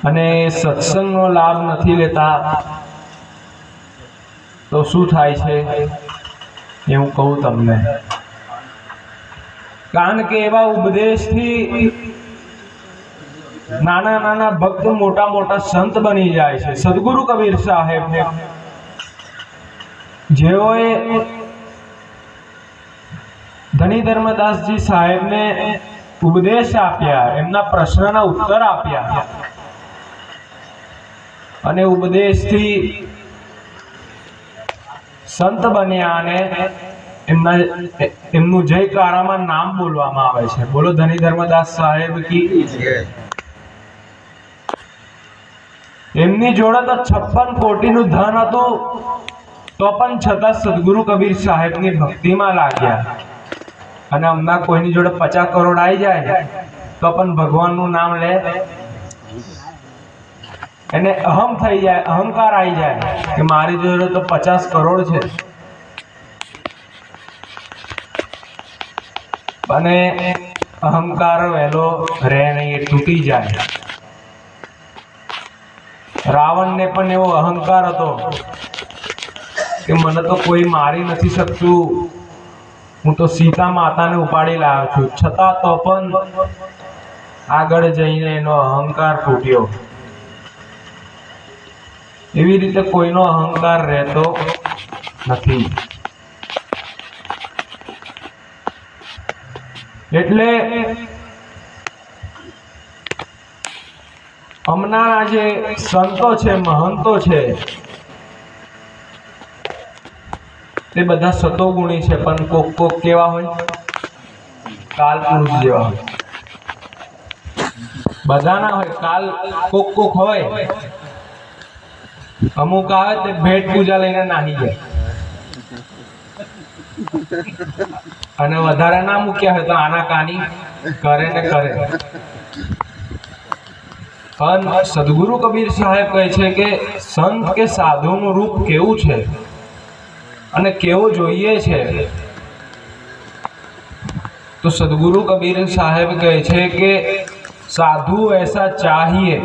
અને સત્સંગનો લાભ નથી લેતા તો શું થાય છે એ હું કહું તમને। કારણ કે એવા ઉપદેશથી નાના નાના ભક્ત મોટા મોટા સંત બની જાય છે। સદગુરુ કબીર સાહેબ જેઓએ ધની ધર્મદાસજી સાહેબને ઉપદેશ આપ્યા, એમના પ્રશ્નના ઉત્તર આપ્યા અને ઉપદેશથી સંત બન્યા અને એમનું જયકારામાં નામ બોલવામાં આવે છે। બોલો ધની ધર્મદાસ સાહેબ કી જય। એમની જોડે તો 56 કોટીનું ધન હતું તો પણ છતાં સદગુરુ કબીર સાહેબની ભક્તિમાં લાગ્યા। અને હમણાં કોઈની જોડે 50 કરોડ આવી જાય તો પણ ભગવાનનું નામ લે, એને અહમ થઈ જાય, અહંકાર આવી જાય કે મારી જોડે તો 50 કરોડ છે। અને અહંકાર વહેલો રહે નહીં, એ તૂટી જાય। રાવણને પણ એવો અહંકાર હતો કે મને તો કોઈ મારી નથી શકતું, હું તો સીતા માતાને ઉપાડી લાવ્યો છું, છતાં તો પણ આગળ જઈને એનો અહંકાર તૂટ્યો। એવી રીતે કોઈનો અહંકાર રહેતો નથી। એટલે હમણાં જે સંતો છે, મહંતો છે, તે બધા સતોગુણી છે, પણ કોક કોક કેવા હોય, કાલ પુરુષ જેવા હોય। બધા ના હોય, કાલ કોક કોક હોય। અમુક આવે તે ભેટ પૂજા લઈને નાહી જાય અને વધારે ના મૂક્યા હોય તો આનાકાની કરે ને કરે। પણ સદગુરુ કબીર સાહેબ કહે છે કે સંત કે સાધુનું રૂપ કેવું છે અને કેવું જોઈએ છે, તો સદગુરુ કબીર સાહેબ કહે છે કે સાધુ ऐसा चाहिए